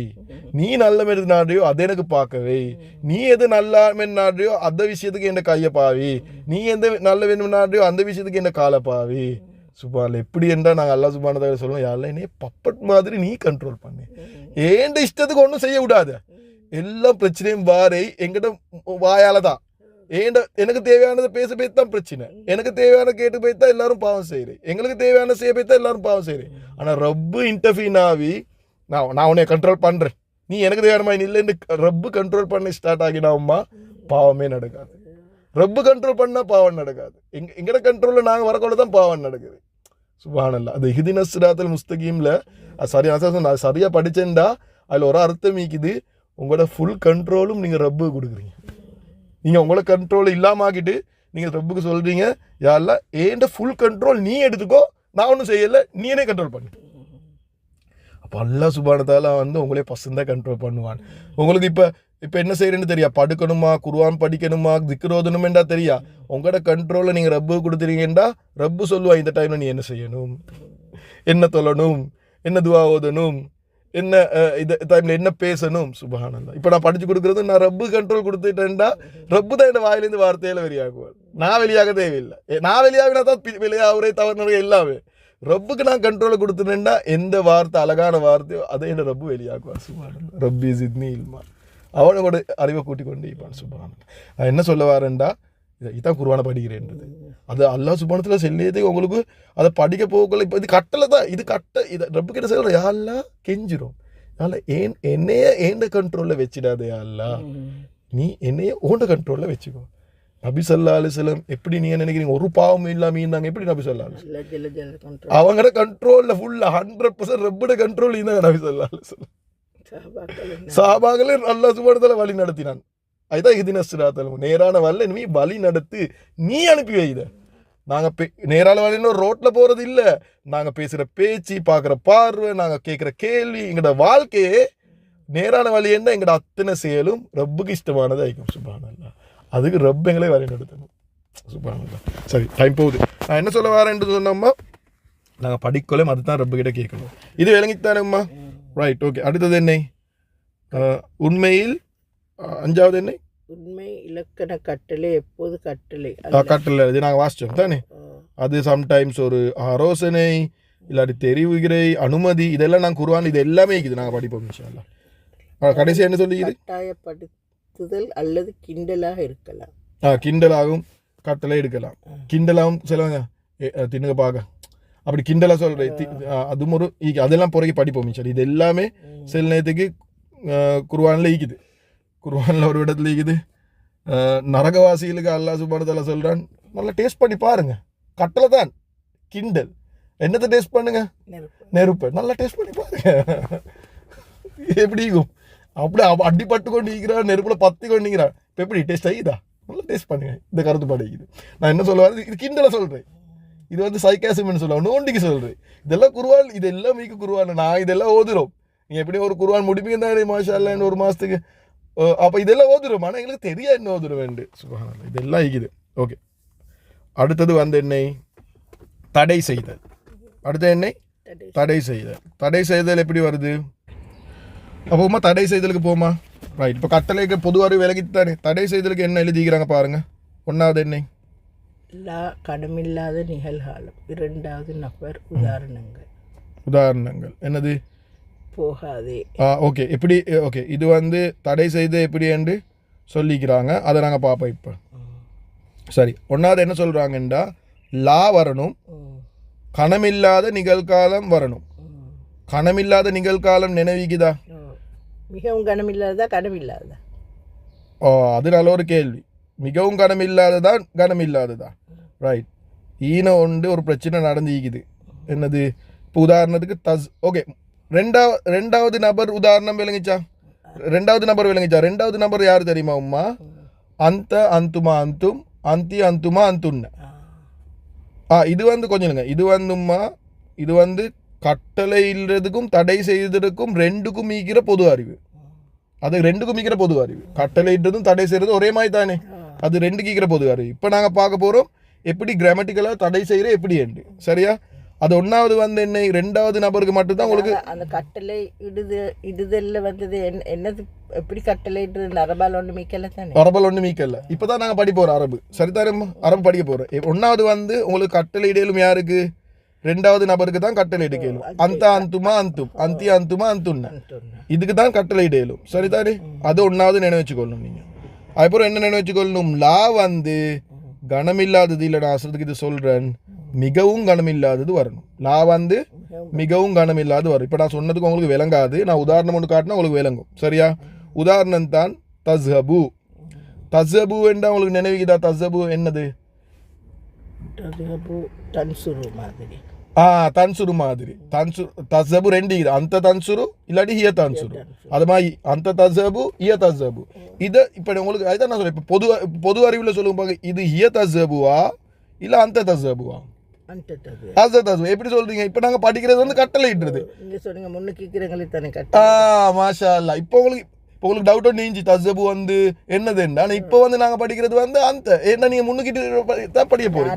நீ நல்லமென்று நாடுறியோ அதை எனக்கு பார்க்கவை, நீ எது நல்லமென்று நாடுறியோ அந்த விஷயத்துக்கு என் கையை பாவி, நீ எந்த நல்ல வேணும் நாடுறியோ அந்த விஷயத்துக்கு என் காலை பாவி. சுபான் எப்படி என்றால் நாங்கள் அல்லாஹ் சுப்ஹானஹு வ தஆலா சொல்லுவோம், யா அல்லாஹ் என்னைய பப்பட் மாதிரி நீ கண்ட்ரோல் பண்ணு, ஏண்ட இஷ்டத்துக்கு ஒன்றும் செய்ய விடாத, எல்லா பிரச்சனையும் வாரை எங்கிட்ட வாயால தான். எனக்கு தேவையானதை பேச போய் தான் பிரச்சனை, எனக்கு தேவையான கேட்டு போய் தான் எல்லாரும் பாவம் செய்கிறேன், எங்களுக்கு தேவையான செய்ய போய் தான் எல்லாரும் பாவம் செய்கிறேன். ஆனால் ரப்பு இன்டர்ஃபீன் ஆகி நான் உன்னை கண்ட்ரோல் பண்ணுறேன், நீ எனக்கு தேவையான மாதிரி இல்லைன்னு ரப்பு கண்ட்ரோல் பண்ணி ஸ்டார்ட் ஆகினாவும்மா பாவமே நடக்காது. ரப்பு கண்ட்ரோல் பண்ணால் பாவம் நடக்காது. எங்கட கண்ட்ரோலில் நாங்கள் வரக்குள்ள தான் பாவம் நடக்குது. சுப்ஹானல்லாஹ். அது இஹ்தினா ஸிராத்தல் முஸ்தகீமில் அது சரியாக படிச்சேன்டா அதில் ஒரு அர்த்தம் மீக்குது. உங்களோட ஃபுல் கண்ட்ரோலும் நீங்கள் ரப்புக்கு கொடுக்குறீங்க. நீங்கள் உங்களோட கண்ட்ரோல் இல்லாமல் ஆக்கிட்டு நீங்கள் ரப்புக்கு சொல்கிறீங்க, யா அல்லாஹ் ஏண்ட ஃபுல் கண்ட்ரோல் நீ எடுத்துக்கோ, நான் ஒன்றும் செய்யலை, நீனே கண்ட்ரோல் பண்ணு. அப்போ அல்லாஹ் சுப்ஹானஹு வ தஆலா வந்து உங்களே பசந்தாக கண்ட்ரோல் பண்ணுவான். உங்களுக்கு இப்போ என்ன செய்யறேன்னு தெரியா, படுக்கணுமா, குர்ஆன் படிக்கணுமா, திக்ர் ஓதணுமெண்டா தெரியா, உங்களோட கண்ட்ரோலில் நீங்கள் ரப்பு கொடுத்துறீங்கண்டா ரப்பு சொல்லுவா இந்த டைமில் நீ என்ன செய்யணும், என்ன தொழணும், என்ன துவா ஓதணும், என்ன இந்த டைமில் என்ன பேசணும். சுப்ஹானல்லாஹ். இப்போ நான் படித்து கொடுக்குறது நான் ரப்பு கண்ட்ரோல் கொடுத்துட்டேன்டா ரப்பு தான் என் வாயிலேருந்து வார்த்தையில் வெளியாகுவார். நான் வெளியாக தேவையில்லை, நான் வெளியாகினா தான் வெளியாகிறே தவறு எல்லாமே. ரப்புக்கு நான் கண்ட்ரோலை கொடுத்துட்டேன்டா எந்த வார்த்தை அழகான வார்த்தையோ அதை என்ன ரப்பு வெளியாகுவார். சுப்ஹானல்லாஹ். ரப்பி ஜித்னி இல்மா, அவனோட அறிவை கூட்டி கொண்டு இருப்பான். சுப்ஹானல்லாஹ். என்ன சொல்ல வரேன்டா, இதான் குர்ஆனை படிக்கிறேன்றது அது அல்லாஹ் சுப்ஹானஹு வ தஆலா சொல்லியதே உங்களுக்கு அதை படிக்க போகல. இப்போ இது கட்டளை தான், இது இதை ரப்பு கிட்ட சொல்கிற, யா அல்லாஹ் கெஞ்சிரும், யா அல்லாஹ் என்னைய ஏண்ட கண்ட்ரோலில் வச்சிடாதே யா அல்லாஹ், நீ என்னைய ஓண்ட கண்ட்ரோலில் வச்சுக்கோ. நபி ஸல்லல்லாஹு அலைஹி வஸல்லம் எப்படி நீங்க நினைக்கிறீங்க ஒரு பாவமும் இல்லாமல் இருந்தாங்க? எப்படி நபி ஸல்லல்லாஹு அலைஹி வஸல்லம் அவங்களோட கண்ட்ரோலில் ஃபுல்லாக 100% ரப்போட கண்ட்ரோல் இருந்தாங்க நபி ஸல்லல்லாஹு அலைஹி வஸல்லம். சஹாபாக்களே அல்லாஹ் சுப்ஹானஹு வ தஆலா வழி நடத்தினான். அதுதான் இஹ்தினா ஸிராத்தல் நேரான வழியில் நீ வழி நடத்து, நீ அனுப்பி வைத. நாங்கள் நேரால வழின்னு ஒரு ரோட்டில் போகிறது இல்லை. நாங்கள் பேசுகிற பேச்சு, பார்க்குற பார்வை, நாங்கள் கேட்குற கேள்வி, எங்களோட வாழ்க்கையே நேரான வழி என்ன எங்களோட அத்தனை செயலும் ரப்புக்கு இஷ்டமானது ஆகிக்கும். சுப்ஹானல்லாஹ். அதுக்கு ரப் எங்களே வழி நடத்தணும். சுப்ஹானல்லாஹ். சரி, டைம் போகுது. நான் என்ன சொல்ல வரேன்னு சொன்னோம்மா, நாங்கள் படிக்கலும் அதுதான் ரப்பு கிட்ட கேட்கணும். இது விளங்கித்தானேம்மா? Right, okay. அடுத்தது என்ன? உண்மையில் 5வது என்ன? உண்மை இலக்கண கட்டளை எப்போது கட்டளை கட்டளை இது நாங்கள் வாசித்தோம் தானே. அது சம்டைம்ஸ் ஒரு ஆலோசனை இல்லாட்டி தெரிவுகிறை, அனுமதி, இதெல்லாம் நாங்கள் குர்ஆன் இது எல்லாமே இருக்குது, நாங்கள் படிப்போம் இன்ஷா அல்லாஹ். கடைசி என்ன சொல்லிக்குது? கட்டாயப்படுத்துதல் அல்லது கிண்டலாக இருக்கலாம். கிண்டலாகவும் கட்டளை எடுக்கலாம். கிண்டலாகவும் சிலவங்க தின்னுங்க பார்க்க அப்படி கிண்டலாக சொல்கிறேன். அதுவும் ஒரு அதெல்லாம் பிறகு படிப்போம் இன்ஷா அல்லாஹ். இது எல்லாமே சில நேரத்துக்கு குர்ஆனில் ஈக்குது. குர்ஆனில் ஒரு இடத்துல ஈக்குது, நரகவாசிகளுக்கு அல்லாஹ் சுப்ஹானஹு வ தஆலா சொல்கிறான், நல்லா டேஸ்ட் பண்ணி பாருங்க. கட்டளை தான் கிண்டல். என்னத்தை டேஸ்ட் பண்ணுங்க? நெருப்பை. நல்லா டேஸ்ட் பண்ணி பாருங்க. எப்படி இருக்கும்? அப்படி அடிப்பட்டு கொண்டு இருக்கிறான், நெருப்பில் பற்றி கொண்டுங்கிறான். இப்போ எப்படி டேஸ்ட் ஆகிதா? நல்லா டேஸ்ட் பண்ணுங்க. இந்த கருத்து படிக்குது. நான் என்ன சொல்லுவேன், இது கிண்டலை சொல்கிறேன். இது வந்து சைக்காசம்னு சொல்லுவாங்க, நோண்டிக்கு சொல்கிறேன். இதெல்லாம் குர்ஆன், இதெல்லாம் மீக்கு குர்ஆன். நான் இதெல்லாம் ஓதுறோம். நீங்கள் எப்படி ஒரு குர்ஆன் முடிப்பீங்க தானே மாஷா அல்லாஹ் ஒரு மாதத்துக்கு. அப்போ இதெல்லாம் ஓதுறோம், ஆனால் எங்களுக்கு தெரியாது என்ன ஓதுற வேண்டு. சுப்ஹானல்லாஹ். இதெல்லாம் இருக்குது. ஓகே, அடுத்தது வந்து என்னை தடை செய்தல். அடுத்த என்னை தடை செய்தல். தடை செய்தல் எப்படி வருது? அப்போமா தடை செய்தலுக்கு போமா. ரைட், இப்போ கட்டளைக்கு பொதுவாக விலகிட்டு தானே. தடை செய்தலுக்கு என்ன எழுதிக்கிறாங்க பாருங்க. 1வது என்னை கடமில்லாத நிகழ்காலம். 2வது நபர் உதாரணங்கள். என்னது? போகாதே. ஓகே, எப்படி? ஓகே, இது வந்து தடை செய்து எப்படி என்று சொல்லிக்கிறாங்க, அதை நாங்கள் பார்ப்போம் இப்போ. சரி, 1வது என்ன சொல்கிறாங்கண்டா, லா வரணும், கணமில்லாத நிகழ்காலம் வரணும். கணமில்லாத நிகழ்காலம் நினைவிக்குதா? மிகவும் கனமில்லாததா கனமில்லாததா? அது நல்ல ஒரு கேள்வி. மிகவும் கனமில்லாததா கனமில்லாததா? ரைட், ஈன ஒன்று ஒரு பிரச்சனை நடந்துக்குது. என்னது? இப்போ உதாரணத்துக்கு ஓகே, ரெண்டாவது நபர் உதாரணம் விளங்கிச்சா? 2வது நபர் விளங்கிச்சா? 2வது நபர் யார் தெரியுமா உம்மா? அந்த அந்துமா அந்தும், அந்தி அந்துமா அந்துன்ன. இது வந்து கொஞ்சம் இது வந்து உம்மா, இது வந்து கட்டளையிடுறதுக்கும் தடை செய்ததுக்கும் 2க்கும் மீக்கிற பொது அறிவு. அது 2க்கும் மீக்கிற பொது அறிவு. கட்டளையிடுறதும் தடை செய்யறதும் ஒரே மாதிரி தானே. அது 2 கீக்கிற பொது அறிவு. இப்போ நாங்கள் பார்க்க போகிறோம் எப்படி கிராமட்டிக்கலாக தடை செய்கிற எப்படி என்று. சரியா? அது 1வது வந்து என்ன, 2வது நபருக்கு மட்டும்தான் உங்களுக்கு அந்த கட்டளை இடுதல்ல வந்தது என்னது? எப்படி கட்டளை இடுறது? அரபால் ஒன்று மீக்கல தானே. அரபல் ஒன்று மீக்கல. இப்போ தான் நாங்கள் படிக்க போகிறோம் அரபு. சரிதானே? அரபு படிக்க போகிறோம். 1வது வந்து உங்களுக்கு கட்டளை இடையிலும் யாருக்கு? 2வது நபருக்கு தான் கட்டளை இடையிலும். அந்த அந்துமா அந்தும், அந்தி அந்துமா அந்துன்ன, இதுக்கு தான் கட்டளை இடையிலும். சரிதானே? அது 1வது நினைவச்சுக்கொள்ளணும் நீங்கள். அதுக்கப்புறம் என்ன நினைவச்சுக்கொள்ளணும்? லா வந்து கனமில்லாதது இல்லை. நான் சொல்றதுக்கு இது சொல்கிறேன், மிகவும் கனமில்லாதது வரணும். லா வந்து மிகவும் கனமில்லாது வரும். இப்போ நான் சொன்னதுக்கு உங்களுக்கு விளங்காது, நான் உதாரணம் ஒன்று காட்டினா உங்களுக்கு விளங்கும். சரியா? உதாரணம் தான் தஸ்ஹபு. தஸ்ஹபு என்றால் உங்களுக்கு நினைவுக்குதா? தஸ்ஹபு என்னது? தன்சுரு மாதிரி. தன்சுரு மாதிரி. தஸ்ஹபு 2 இருக்குது. அந்த தன்சுரு இல்லாட்டி ஹிய தன்சுரு. அது மாதிரி அந்த தஸ்ஹபு ஹிய தஸ்ஹபு. இதை இப்போ உங்களுக்கு அதுதான் நான் சொல்றேன். இப்போ பொது அறிவில் சொல்லுங்க, இது ஹிய தஸ்ஹபுவா இல்லை அந்த தஸ்ஹபுவா? எப்படி சொல்றீங்க? இப்போ நாங்கள் படிக்கிறது வந்து கட்டளை இடுறது. மாஷா அல்லாஹ். இப்போ உங்களுக்கு டவுட் ஒன்று நீஞ்சி தஸ்ஹபு வந்து என்னது? ஆனால் இப்போ வந்து நாங்கள் படிக்கிறது வந்து அந்த என்ன நீங்கள் முன்னுக்கிட்டு தான் படிக்க போகிறோம்.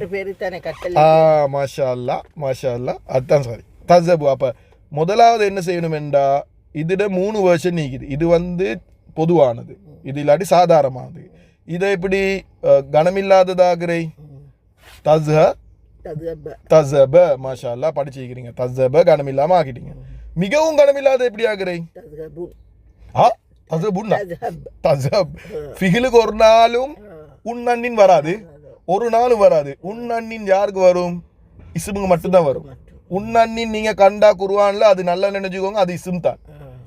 மாஷா அல்லாஹ், மாஷா அல்லாஹ். அதுதான் சாரி தஸ்ஹபு. அப்போ முதலாவது என்ன செய்யணும் என்றா, இதில் 3 வெர்ஷன் நீக்குது. இது வந்து பொதுவானது, இது இல்லாட்டி சாதாரணமானது. இதை எப்படி கனமில்லாததாகிறே? தஸ்ஹப. மாஷா அல்லாஹ் படிச்சிருக்கிறீங்க. தஸ்ஹப கனமில்லாமல் ஆக்கிட்டீங்க. மிகவும் கனமில்லாத எப்படி ஆகிறே? தஸ்ஹப். ஃபிஹிலுக்கு ஒரு நாளும் உன்னன்னின் வராது, ஒரு நாளும் வராது. உன்னன்னின் யாருக்கு வரும்? இஸ்முக்கு மட்டும்தான் வரும். உன்னன்னின் நீங்கள் கண்டா குர்ஆன்ல அது நல்லா நினைச்சுக்கோங்க, அது இஸ்ம் தான்.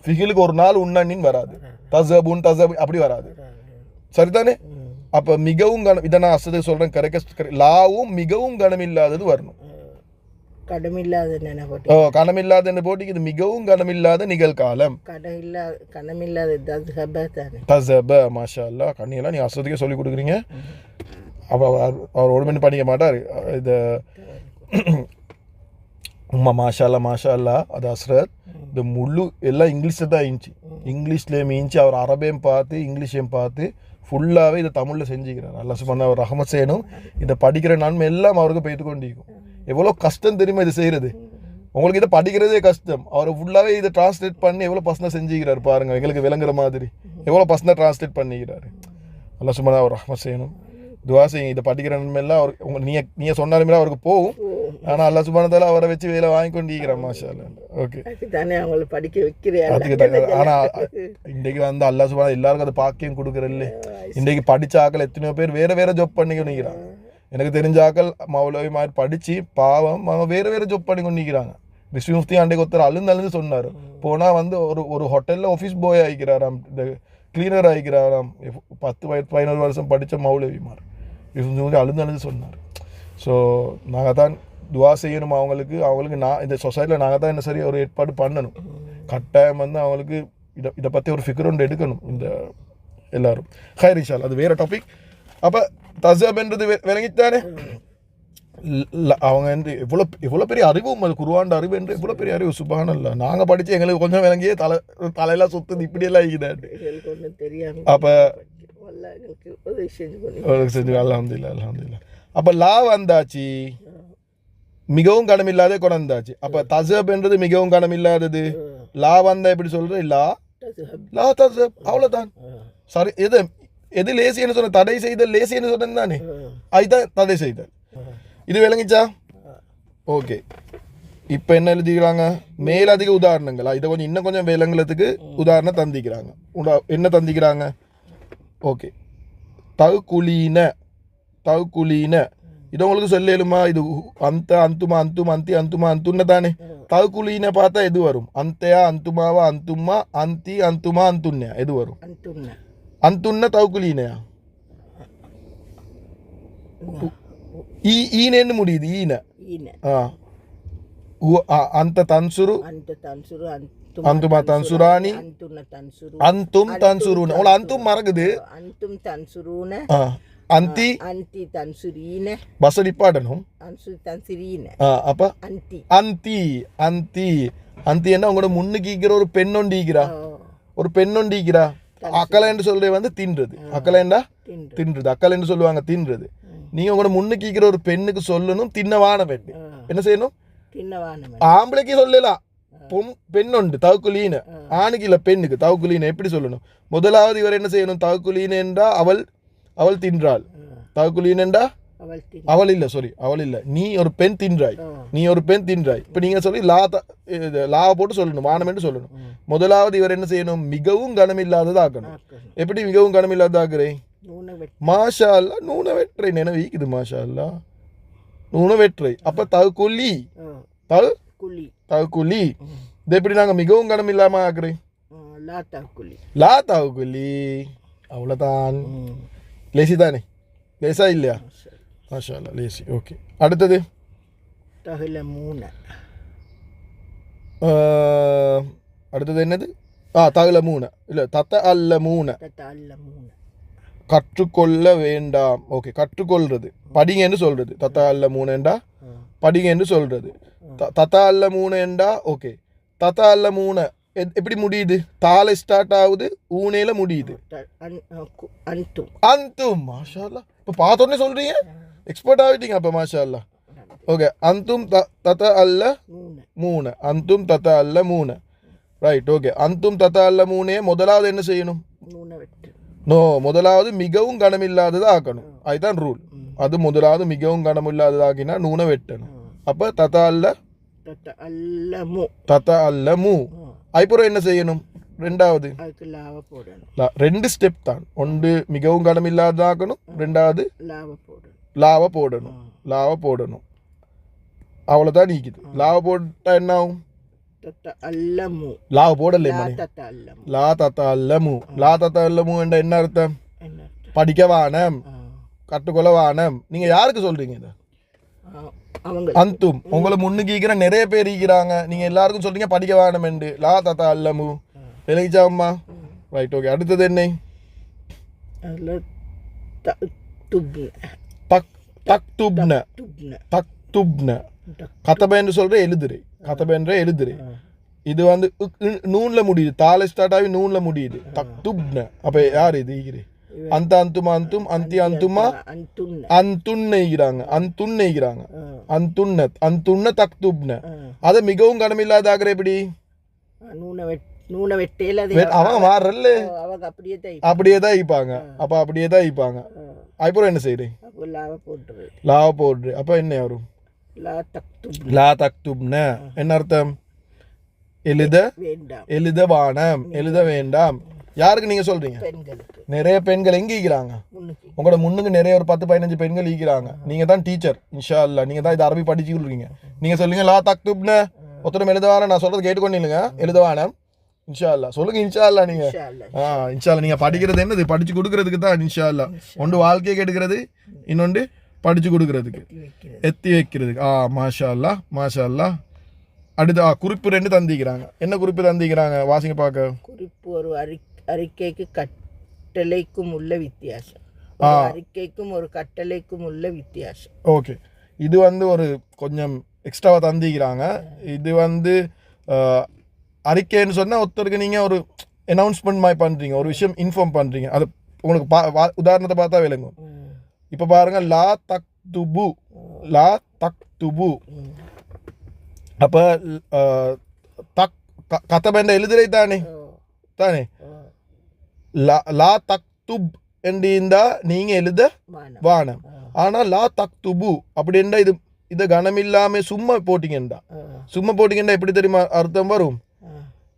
ஃபிஹிலுக்கு ஒரு நாள் உன்னன்னின் வராது. தஸ்ஹபுன் தஸ்ஹப் அப்படி வராது. சரிதானே? அப்போ மிகவும் இதை நான் அசத்துக்கு சொல்கிறேன், கரெக்ட். லாவும் மிகவும் கனமில்லாதது வரணும். கனமில்லாத போட்டிக்கு இது மிகவும் கனமில்லாத நிகழ்காலம். தஸ்ஹப. மாஷா அல்லாஹ். கண்ணியெல்லாம் நீ அசத்துக்கே சொல்லி கொடுக்குறீங்க. அவர் ஒழுமெண்ட் பண்ணிக்க மாட்டார் இது உம்மா மாஷா அல்லா அது அஸ்ரத் இந்த முழு எல்லாம் இங்கிலீஷில் தான் இருந்துச்சு இங்கிலீஷ்லேயும் இருந்துச்சு அவர் அரபையும் பார்த்து இங்கிலீஷையும் பார்த்து ஃபுல்லாகவே இதை தமிழில் செஞ்சுக்கிறார் அல்லாஹ் சுப்ஹானஹு அவர் ரஹமத் செய்யணும் இதை படிக்கிற நன்மை எல்லாம் அவருக்கு பெய்து கொண்டிருக்கும் எவ்வளோ கஷ்டம் தெரியுமா இது செய்கிறது உங்களுக்கு இதை படிக்கிறதே கஷ்டம் அவர் ஃபுல்லாகவே இதை டிரான்ஸ்லேட் பண்ணி எவ்வளோ பர்சனாக செஞ்சுக்கிறார் பாருங்கள் எங்களுக்கு விளங்குற மாதிரி எவ்வளோ பர்சனாக டிரான்ஸ்லேட் பண்ணிக்கிறாரு அல்லாஹ் சுப்ஹானஹு அவர் ரஹமத் செய்யணும் துவா செய்யுங்க இதை படிக்கிற நன்மையெல்லாம் அவர் நீங்கள் சொன்னாலுமே அவருக்கு போகும் ஆனால் அல்லாஹ் சுப்ஹானஹு தஆலா அவரை வச்சு வேலை வாங்கி கொண்டிருக்கிறார் மாஷா அல்லாஹ் ஓகே தானே அவங்களை படிக்க வைக்கிறேன் ஆனால் இன்றைக்கு வந்து அல்லாஹ் சுப்ஹானஹு எல்லாருக்கும் அது பாக்கியம் கொடுக்குறல்ல இன்றைக்கு படித்த ஆக்கள் எத்தனையோ பேர் வேறு ஜாப் பண்ணி கொண்டிருக்கிறாங்க எனக்கு தெரிஞ்ச ஆக்கள் மௌலவி மாதிரி படித்து பாவம் அவங்க வேறு ஜாப் பண்ணி கொண்டிருக்கிறாங்க ரிஷ்வி முஃப்தி அன்றைக்கு ஒருத்தர் அழுந்து சொன்னார் போனால் வந்து ஒரு ஹோட்டலில் ஆஃபீஸ் பாய் ஆகிக்கிறாராம் இந்த கிளீனர் ஆகிக்கிறாராம் 10-15 வருஷம் படித்த மௌலவிமார் ரிஷ்வி முஃப்தி அழுந்து சொன்னார் ஸோ நாங்கள் தான் துவா செய்யணும் அவங்களுக்கு நான் இந்த சொசைட்டியில் நாங்கள் தான் என்ன சரி ஒரு ஏற்பாடு பண்ணணும் கட்டாயம் வந்து அவங்களுக்கு இதை பற்றி ஒரு ஃபிக்ர் ஒன்று எடுக்கணும் இந்த எல்லாரும் ஹைர் இன்ஷா அல்லாஹ் அது வேறு டாபிக் அப்போ தஸப்ன்றது விளங்கித்தானே அவங்க வந்து எவ்வளோ பெரிய அறிவும் அது குர்ஆன் அறிவு என்று எவ்வளோ பெரிய அறிவு சுப்ஹானல்லாஹ் நாங்கள் படித்து எங்களுக்கு கொஞ்சம் விளங்கியே தலையெல்லாம் சுற்றுது இப்படியெல்லாம் இருக்குது அப்போ செஞ்சு அல்ஹம்துலில்லாஹ் அப்போ லா வந்தாச்சு மிகவும் கனமில்லாத கொண்டாச்சு அப்போ தஸப்ன்றது மிகவும் கனமில்லாதது லா வந்தா எப்படி சொல்றது லா தஸப் அவ்வளோதான் சரி எது லேசின்னு சொன்ன தடை செய்தல் லேசின்னு சொன்னது தானே அதுதான் தடை செய்தல் இது விளங்கிச்சா ஓகே இப்போ என்ன எழுதிக்கிறாங்க மேலதிக உதாரணங்களா இதை கொஞ்சம் இன்னும் கொஞ்சம் விளங்குறதுக்கு உதாரணம் தந்திக்கிறாங்க என்ன தந்திக்கிறாங்க ஓகே தகுகுலீன இது உங்களுக்கு சொல்லலுமா இது அந்துமா அந்துன்னு தானே தகுகுலீன பார்த்தா எது வரும் அந்தையா அந்துமாவா அந்துமா அந்துமா அந்துன்யா எது வரும் அந்துன்ன தகுகுலீனையா ஈனேன்னு முடியுது அந்த தன்சுரு அந்துமா தன்சுரானி அந்தும் தன்சுருன உங்கள அந்தும் மறக்குது அந்தும் தன்சுருன அந்தி அந்தி தன்சுரீன பஸ் நிப்பாட்டணும் அன்சு தன்சுரீன அப்ப அந்தி அந்தி அந்தி அந்தி என்ன உங்களோட முன்னுக்கு ஒரு பெண்ணொண்டிக்கிறா அக்கலைன்னு சொல்றது வந்து தின்றது அக்கலைண்டா தின்றது அக்கலைன்னு சொல்லுவாங்க தின்றது நீங்க உங்களோட முன்னுக்கு ஒரு பெண்ணுக்கு சொல்லணும் தின்னவான பெண் என்ன செய்யணும் ஆம்பளைக்கு சொல்லலாம் பெண்ணுண்டு தவக்குலீன ஆணுக்கு இல்ல பெண்ணுக்கு தவக்குலீன எப்படி சொல்லணும் முதலாவது இவர் என்ன செய்யணும் தவக்குலீன என்றா அவள் தின்றாள் தவக்குலீன என்றா அவள் இல்ல நீ ஒரு பெண் தின்றாய் இப்ப நீங்க சொல்லி லா போட்டு சொல்லணும் வானம் என்று சொல்லணும் முதலாவது இவர் என்ன செய்யணும் மிகவும் கனமில்லாததாக்கணும் எப்படி மிகவும் கனமில்லாததாக்குறேன் மாஷா அல்லாஹ் நூனை வெற்றை நினைவிக்குது மாஷா அல்லாஹ் நூனை வெற்றை அப்ப தகுகுலி இது எப்படி நாங்க மிகவும் கனம் இல்லாம ஆக்குறேன் லா தகுகுலி அவ்வளவுதான் லேசி தானே லேசா இல்லையா மாஷா அல்லாஹ் லேசி ஓகே அடுத்தது அடுத்தது என்னது தகுலமூன இல்ல தத்த அல்லமூன கற்றுக்கொள்ள வேண்டாம் ஓகே கற்றுக்கொள்றது படிங்கன்னு சொல்றது தத்தா அல்ல மூணேண்டா படிங்கன்னு சொல்றது தத்தா அல்ல மூணேண்டா ஓகே தத்தா அல்ல மூணு எப்படி முடியுது தாளை ஸ்டார்ட் ஆகுது ஊனேல முடியுது அந்தும் மாஷா அல்லாஹ் இப்போ பார்த்தோன்னே சொல்றீங்க எக்ஸ்பர்ட் ஆகிட்டீங்க அப்போ மாஷா அல்லாஹ் ஓகே அந்தும் தத்தா அல்ல மூணு அந்தும் தத்தா அல்ல மூணு ரைட் ஓகே அந்தும் தத்தா அல்ல மூணே முதலாவது என்ன செய்யணும் முதலாவது மிகவும் கனமில்லாதது ஆக்கணும் அதுதான் ரூல் அது முதலாவது மிகவும் கனமில்லாதது ஆக்கினா நூனை வெட்டணும் அப்ப தத்தா அல்லமு அதுக்கப்புறம் என்ன செய்யணும் ரெண்டாவது ரெண்டு ஸ்டெப் தான் ஒன்று மிகவும் கனமில்லாதது ஆக்கணும் ரெண்டாவது லாவ போடணும் அவ்வளவுதான் நீக்குது லாவ போட்டா என்ன ஆகும் லாவ போடல லா தத்த அல்லமு என்ற என்ன அர்த்தம் படிக்கவானம் கற்றுக்கொள்ளவானம் நீங்க யாருக்கு சொல்றீங்க இத அந்தும் உங்களை முன்னுக்கு நிறைய பேர் இருக்கிறாங்க நீங்க எல்லாருக்கும் சொல்றீங்க படிக்கவானம் என்று லா தத்த அல்லமு விளைச்சாம்மா ரைட் ஓகே அடுத்தது என்ன தக்துப்ன தக்துப்ன கதபேன்னு சொல்ற எழுதுரு கதபேன்ற எழுதுரு இது வந்து நூன்ல முடியுது தாளை ஸ்டார்ட் ஆகி நூன்ல முடியுது தக்துப்ன அப்ப யார் இது ஈகிரு அந்த அந்துமா அந்தும் அந்தி அந்துமா அந்துன்னைகிறாங்க அந்துன்னைகிறாங்க அந்துன்ன தக்துப்ன அது மிகவும் கனமில்லாத ஆகிற எப்படி அவங்க மாறல அப்படியே தான் ஈப்பாங்க அப்ப அப்படியே தான் ஈப்பாங்க அப்புறம் என்ன செய்யுது லாவ போடுற அப்ப என்ன வரும் லா தக்துப்ன என்ன அர்த்தம் எழுத வானம் எழுத வேண்டாம் யாருக்கு நீங்க சொல்றீங்க நிறைய பெண்கள் எங்க ஈக்கிறாங்க உங்களோட முன்னுக்கு நிறைய ஒரு 10-15 பெண்கள் ஈக்கிறாங்க நீங்க தான் டீச்சர் இன்ஷா அல்லா நீங்க தான் இது அரபி படிச்சு கொடுக்குறீங்க நீங்க சொல்லுங்க லா தக்துப்ன ஒருத்தரம் எழுதவானம் நான் சொல்றது கேட்டுக்கொண்டீங்க எழுதவானம் இன்ஷா அல்லா சொல்லுங்க இன்ஷா அல்லா நீங்க இன்ஷா அல்லா நீங்க படிக்கிறது என்னது படிச்சு கொடுக்கறதுக்கு தான் இன்ஷா அல்லா ஒன்று வாழ்க்கையை கெடுக்கிறது இன்னொன்று படிச்சு கொடுக்கறதுக்கு எத்தி வைக்கிறதுக்கு மாஷா அல்லா மாஷா அல்லா அடுத்து குறிப்பு 2 தந்திக்கிறாங்க என்ன குறிப்பு தந்திக்கிறாங்க வாசிங்க பார்க்க குறிப்பு ஒரு அறிக்கைக்கு கட்டளைக்கும் உள்ள வித்தியாசம் அறிக்கைக்கும் ஒரு கட்டளைக்கும் உள்ள வித்தியாசம் ஓகே இது வந்து ஒரு கொஞ்சம் எக்ஸ்ட்ராவா தந்திக்கிறாங்க இது வந்து அறிக்கைன்னு சொன்னா ஒருத்தருக்கு நீங்க ஒரு அனௌன்ஸ்மெண்ட் மாதிரி பண்றீங்க ஒரு விஷயம் இன்ஃபார்ம் பண்றீங்க அது உங்களுக்கு உதாரணத்தை பார்த்தா விளங்கும் இப்ப பாருங்க லா தக்துபு அப்ப கதபென்ற எழுதுரை தானே தானே லா தக்துப் என்றா நீங்க எழுத வானம் ஆனா லா தக்துபு அப்படின்னா இது இதை கனமில்லாம சும்மா போட்டீங்கண்டா எப்படி தெரியுமா அர்த்தம் வரும்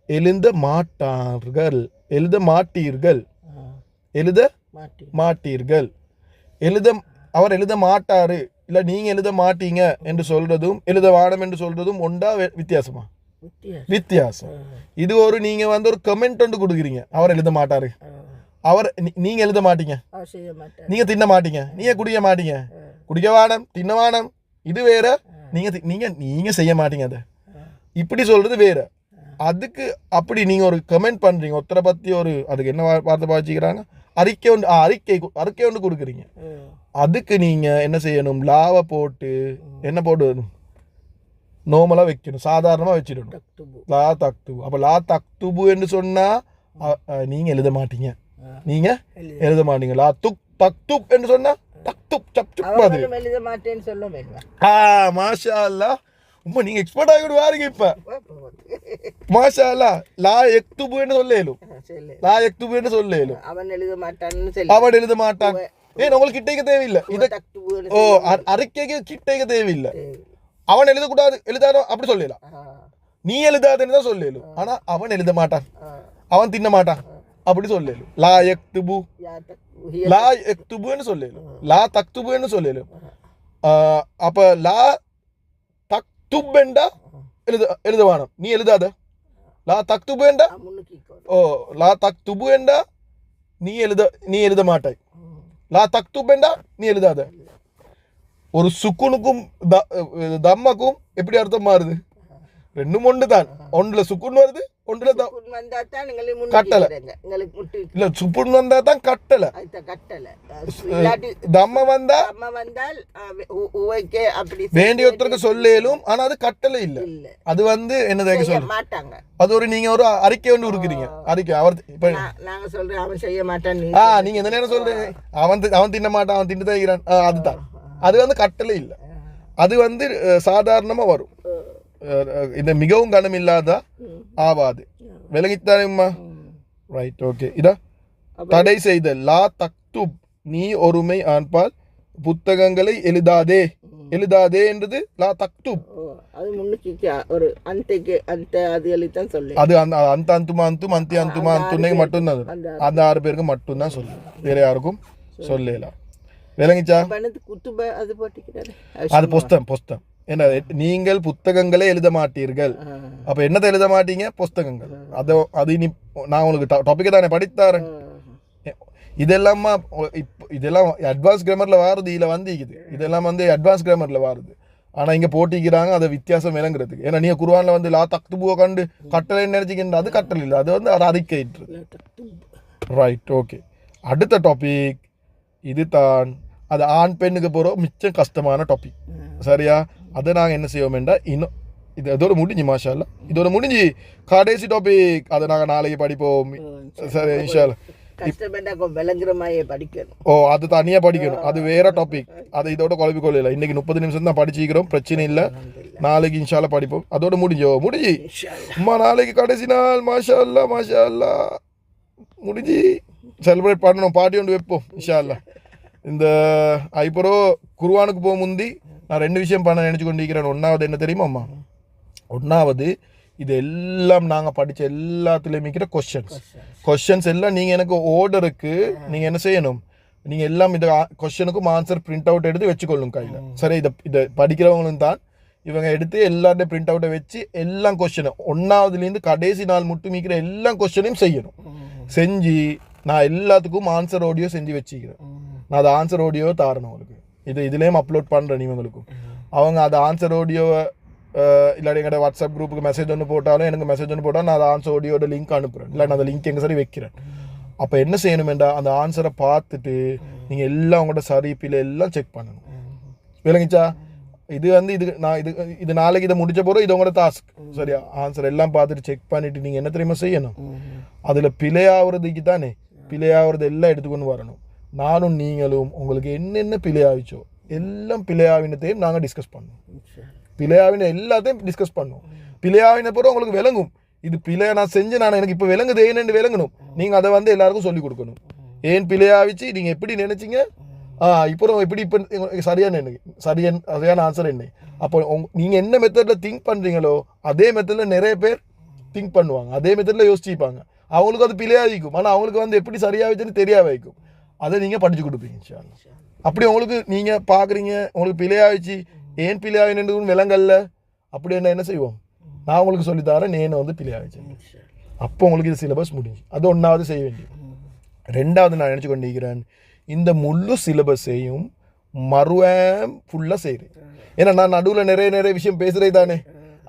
எழுத மாட்டார்கள் எழுத மாட்டீர்கள் எழுத மாட்டீர்கள் அவர் எழுத மாட்டாரு இல்ல நீங்க எழுத மாட்டீங்க என்று சொல்றதும் எழுத வானம் என்று சொல்றதும் ஒண்டா வித்தியாசமா வித்தியாசம் இது ஒரு நீங்க வந்து ஒரு கமெண்ட் ஒன்று கொடுக்குறீங்க அவர் எழுத மாட்டாரு நீங்க எழுத மாட்டீங்க நீங்க தின்ன மாட்டீங்க நீங்க குடிக்க மாட்டீங்க குடிக்க வானம் தின்ன வானம் இது வேற நீங்க செய்ய மாட்டீங்க அதை இப்படி சொல்றது வேற அதுக்கு அப்படி நீங்க ஒரு கமெண்ட் பண்றீங்க ஒருத்தரை பத்தி ஒரு அதுக்கு என்ன வார்த்தை பாய்ச்சிக்கிறாங்க அறிக்கை ஒன்று கொடுக்குறீங்க அதுக்கு நீங்க என்ன செய்யணும் லாவ போட்டு என்ன போட்டு நோமலா வைக்கணும் சாதாரணமா வச்சிடணும் லா தக்துபு அப்ப லா தக்துபு என்று சொன்னா நீங்க எழுத மாட்டீங்க லா தக்துப் என்று சொன்னா தக்துப் எழுத மாட்டேன்னு சொல்ல மாஷா அல்லாஹ் உம்மா நீங்க எக்ஸ்பர்ட் ஆகிட்டு வாருங்க இப்ப மாஷா அல்லாஹ் லா யக்துபுன்னு சொல்லேலும் அவன் எழுத மாட்டான் ஏன் உங்களுக்கு கிட்டைக்க தேவையில்லை அறிக்கைக்கு கிட்டைக்க தேவையில்லை அவன் எழுதக்கூடாது எழுதானோ அப்படி சொல்லலாம் நீ எழுதாதுன்னு தான் சொல்லலும் ஆனா அவன் எழுத மாட்டான் அவன் தின்ன மாட்டான் அப்படி சொல்லலும் லா யக்துபுன்னு சொல்லலும் லா தக்துபுன்னு சொல்லலும் அப்ப லா தக்துபெண்டா எழுதவானம் நீ எழுதாத லா தக்துபெண்டா லா தக்துபெண்டா நீ எழுத மாட்டாய் லா தக்துபெண்டா நீ எழுதாத ஒரு சுக்குனுக்கும் தம்மக்கும் எப்படி அர்த்தம் மாறுது ரெண்டும் ஒன்று தான் ஒன்றுல சுக்குன் வருது ஒன்றுல கட்டளை இல்ல சுக்குன் வந்தா தான் கட்டளை தம்ம வந்தால் வேண்டிய ஒருத்தருக்கு சொல்லும் ஆனா அது கட்டளை இல்ல அது வந்து என்ன சொல்ல அது ஒரு நீங்க ஒரு அறிக்கை ஒன்று கொடுக்குறீங்க அறிக்கை அவர் இப்ப நாங்க சொல்றேன் அவன் செய்ய மாட்டான் நீங்க எந்த நேரம் சொல்றீங்க அவன் தின்ன மாட்டான் அவன் தின்னு தான் அதுதான் அது வந்து கட்டளை இல்ல அது வந்து சாதாரணமா வரும் இந்த மிகவும் கனம் இல்லாத ஆவாது விளங்கித்தானேம்மா ரைட் ஓகே இதா தடை செய்த லா தக்துப் நீ ஒருமை ஆண்பால் புத்தகங்களை எழுதாதே என்றது லா தக்துப் அது முன்னுக்கு ஒரு அந்த அது எழுதான் சொல்லு அது அந்த அந்துமா அந்தும் அந்தி அந்துமா அந்துனே மட்டும் தான் அந்த 6 பேருக்கு மட்டும் தான் சொல்லு வேற யாருக்கும் சொல்லலாம் விளங்கிச்சா அது புஸ்தகம் என்ன நீங்கள் புத்தகங்களே எழுத மாட்டீர்கள் அப்ப என்னதை எழுத மாட்டீங்க புஸ்தகங்கள் அது இனி நான் உங்களுக்கு டாபிக் தானே படித்தாரேன் இதெல்லாம் அட்வான்ஸ் கிராமர்ல வாருது இதுல வந்து இதெல்லாம் வந்து அட்வான்ஸ் கிராமர்ல வாருது ஆனா இங்க போட்டிக்கிறாங்க அதை வித்தியாசம் விளங்குறதுக்கு ஏன்னா நீங்க குர்ஆன்ல வந்து லா தக்துபுவ கண்டு கட்டளை நினைச்சிக்கின்ற அது கட்டளை இல்லை அது வந்து அறிக்கை ரைட் ஓகே அடுத்த டாபிக் இதுதான் அது ஆண் பெண்ணுக்கு போகிற மிச்சம் கஷ்டமான டாபிக். சரியா? அதை நாங்கள் என்ன செய்வோம்டா, இன்னும் இது இதோட முடிஞ்சு மாஷா அல்லா, இதோட முடிஞ்சு கடைசி டாபிக் அதை நாங்கள் நாளைக்கு படிப்போம். சரி இன்ஷா அல்லா. விளங்குற மாதிரி படிக்கணும். ஓ அது தனியாக படிக்கணும், அது வேற டாபிக். அதை இதோட குழப்பி கொள்ளல. இன்னைக்கு 30 நிமிஷம் தான் படிச்சுக்கிறோம், பிரச்சனை இல்லை. நாளைக்கு இன்ஷா அல்லா படிப்போம். அதோட முடிஞ்சு அம்மா நாளைக்கு கடைசி நாள். மாஷா அல்லா மாஷா அல்லா முடிஞ்சு செலிப்ரேட் பண்ணணும், பார்ட்டி ஒன்று வைப்போம் இன்ஷா அல்லா. இந்த ஐப்பரோ குர்ஆனுக்கு போக முந்தி நான் 2 விஷயம் பண்ண நினச்சி கொண்டிருக்கிறேன். ஒன்றாவது என்ன தெரியுமாம்மா? ஒன்றாவது இது எல்லாம் நாங்கள் படித்த எல்லாத்துலேயும் இருக்கிற கொஷன்ஸ் எல்லாம் நீங்கள் எனக்கு ஆர்டருக்கு நீங்கள் என்ன செய்யணும், நீங்கள் எல்லாம் இந்த கொஷனுக்கும் ஆன்சர் பிரிண்ட் அவுட் எடுத்து வச்சுக்கொள்ளும் கையில். சரி, இதை படிக்கிறவங்களும் தான் இவங்க எடுத்து எல்லாருடைய பிரிண்ட் அவுட்டை வச்சு எல்லாம் கொஷனும் 1ஆவதுலேருந்து கடைசி நாள் மட்டும் இருக்கிற எல்லா கொஷனையும் செய்யணும். செஞ்சு நான் எல்லாத்துக்கும் ஆன்சர் ஆடியோ செஞ்சு வச்சுக்கிறேன். நான் அதை ஆன்சர் ஆடியோவை தாரணும் உங்களுக்கு. இதுலேயும் அப்லோட் பண்ணுறேன் இவங்களுக்கும். அவங்க அதை ஆன்சர் ஆடியோவை இல்லாட்டி எங்கள்கிட்ட வாட்ஸ்அப் குரூப்புக்கு மெசேஜ் ஒன்று போட்டாலும் எனக்கு மெசேஜ் ஒன்று போட்டாலும் நான் அந்த ஆன்சர் ஆடியோட லிங்க் அனுப்புகிறேன். இல்லை நான் அந்த லிங்க் எங்கே சரி வைக்கிறேன். அப்போ என்ன செய்யணுமெண்டா, அந்த ஆன்சரை பார்த்துட்டு நீங்கள் எல்லாம் உங்களோட சரி பிள்ளை எல்லாம் செக் பண்ணணும். விளங்கிச்சா? இது நாளைக்கு இதை முடிச்ச போகிறோம், இது உங்களோட டாஸ்க். சரியா? ஆன்சர் எல்லாம் பார்த்துட்டு செக் பண்ணிவிட்டு நீங்கள் என்ன தெரியுமா செய்யணும், அதில் பிழையாகிறதுக்கு தானே, பிழையாகிறது எல்லாம் எடுத்துக்கொண்டு வரணும். நானும் நீங்களும் உங்களுக்கு என்னென்ன பிழையாவிச்சோ எல்லாம் பிழையாவினத்தையும் நாங்கள் டிஸ்கஸ் பண்ணுவோம். பிழையாவின எல்லாத்தையும் டிஸ்கஸ் பண்ணுவோம். பிழையாவின பிறகு உங்களுக்கு விளங்கும், இது பிழையா நான் செஞ்சு நான் எனக்கு இப்போ விளங்குது ஏன்னு விளங்கணும். நீங்கள் அதை எல்லாருக்கும் சொல்லிக் கொடுக்கணும். ஏன் பிழையாவிச்சு நீங்கள் எப்படி நினைச்சிங்க, இப்போ எப்படி இப்போ சரியான சரியான ஆன்சர் என்ன. அப்போ நீங்கள் என்ன மெத்தடில் திங்க் பண்ணுறீங்களோ அதே மெத்தடில் நிறைய பேர் திங்க் பண்ணுவாங்க, அதே மெத்தடில் யோசிச்சுப்பாங்க. அவங்களுக்கு அது பிழையாவிக்கும், ஆனால் அவங்களுக்கு எப்படி சரியாவிச்சுன்னு தெரியா வைக்கும். அதை நீங்கள் படித்து கொடுப்பீங்க இன்ஷா அல்லாஹ். அப்படி உங்களுக்கு நீங்கள் பார்க்குறீங்க உங்களுக்கு பிழையாவிச்சு ஏன் பிழையாவின்னு விலங்கல்ல, அப்படி என்ன செய்வோம், நான் உங்களுக்கு சொல்லித்தரேன் நேன்னு பிழையாவிச்சேன். அப்போ உங்களுக்கு இது சிலபஸ் முடிஞ்சு. அது 1ஆவது செய்ய வேண்டியது. 2ஆவது நான் நினச்சி கொண்டிருக்கிறேன், இந்த முழு சிலபஸையும் மறுவேம் ஃபுல்லாக செய்கிறேன். ஏன்னா நான் நடுவில் நிறைய விஷயம் பேசுகிறே தானே.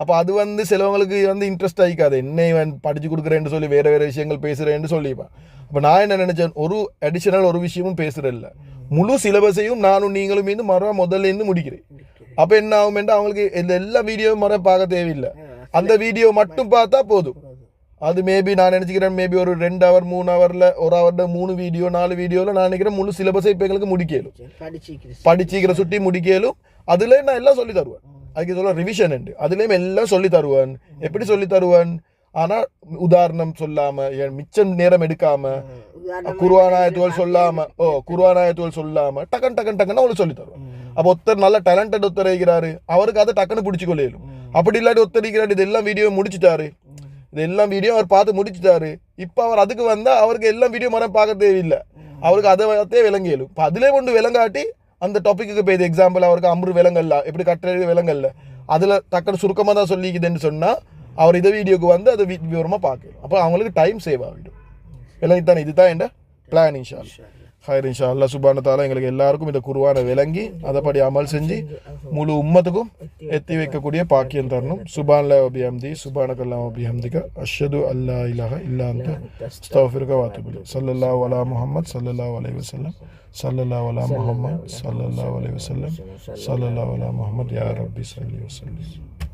அப்போ அது சிலவங்களுக்கு இன்ட்ரெஸ்ட் ஆகிக்காது, என்ன இவன் படித்து கொடுக்குறேன்னு சொல்லி வேறு விஷயங்கள் பேசுகிறேன்னு சொல்லிப்பான். அப்போ நான் என்ன நினச்சேன், ஒரு அடிஷனல் ஒரு விஷயமும் பேசுகிறதில்ல, முழு சிலபஸையும் நானும் நீங்களும் முதல்லேருந்து முடிக்கிறேன். அப்போ என்ன ஆகுமெண்டா, அவங்களுக்கு எல்லா வீடியோவும் பார்க்க தேவையில்லை, அந்த வீடியோ மட்டும் பார்த்தா போதும். அது மேபி நான் நினச்சிக்கிறேன் மேபி ஒரு 2 hour 3 hourல 1 hourல 3 வீடியோ 4 வீடியோவில் நான் நினைக்கிறேன் முழு சிலபஸை இப்போ எங்களுக்கு முடிக்கலும், படிச்சிக்கிற சுட்டி முடிக்கலும். அதில் நான் எல்லாம் சொல்லி தருவேன். அதுக்கு சொல்ல ரிவிஷன் உண்டு, அதுலேயும் எல்லாம் சொல்லி தருவேன். எப்படி சொல்லி தருவேன், ஆனால் உதாரணம் சொல்லாமல் மிச்சம் நேரம் எடுக்காமல் குர்ஆனாயத்துகள் சொல்லாமல் டக்குன்னு அவங்களுக்கு சொல்லி தருவேன். அப்போ ஒருத்தர் நல்ல டேலண்டட் ஒருத்தர் இருக்கிறாரு, அவருக்கு அதை டக்குன்னு பிடிச்சி கொள்ளையிலும். அப்படி இல்லாட்டி ஒருத்தர் இருக்கிறாரு இதெல்லாம் வீடியோ முடிச்சுட்டாரு, இதெல்லாம் வீடியோ அவர் பார்த்து முடிச்சுட்டாரு, இப்போ அவர் அதுக்கு வந்தால் அவருக்கு எல்லாம் வீடியோ பார்க்க தேவையில்லை, அவருக்கு அதை பார்த்தே விளங்கியலும். இப்போ அதிலே கொண்டு விளங்காட்டி அந்த டாப்பிக்கு போய் எக்ஸாம்பிள் அவருக்கு அம்பு விலங்கல்ல எப்படி கட்டுறது விலங்கல்ல அதில் டக்குன்னு சுருக்கமாக தான் சொல்லிக்குதுன்னு சொன்னால் அவர் இதை வீடியோக்கு அதை விவரமாக பார்க்கணும். அப்போ அவங்களுக்கு டைம் சேவ் ஆகிடும். விளங்கித்தானே? இதுதான் என் பிளான். இன்ஷா அல்லாஹ் ஹைர் இன்ஷா அல்லாஹ் சுப்ஹானஹு தஆலா எங்களுக்கு எல்லாருக்கும் இந்த குர்ஆனை விளங்கி அதைப்படி அமல் செஞ்சு முழு உம்மத்துக்கும் எத்தி வைக்கக்கூடிய பாக்கியம் தரணும். சுப்ஹானல்லாஹி வ பிஹம்தி சுப்ஹானக்கல்லாஹு வ பிஹம்திக அஷ்ஹது அல்லா இலாஹ இல்லா அன்த அஸ்தக்ஃபிருக வ அத்தூபு இலைக். ஸல்லல்லாஹு அலா முஹம்மத் ஸல்லல்லாஹு அலைஹி வஸல்லம் ஸல்லல்லாஹு அலா முஹம்மத் ஸல்லல்லாஹு அலைஹி வஸல்லம் ஸல்லல்லாஹு அலா முஹம்மத் யா ரப்பி ஸல்லி வ ஸல்லிம்.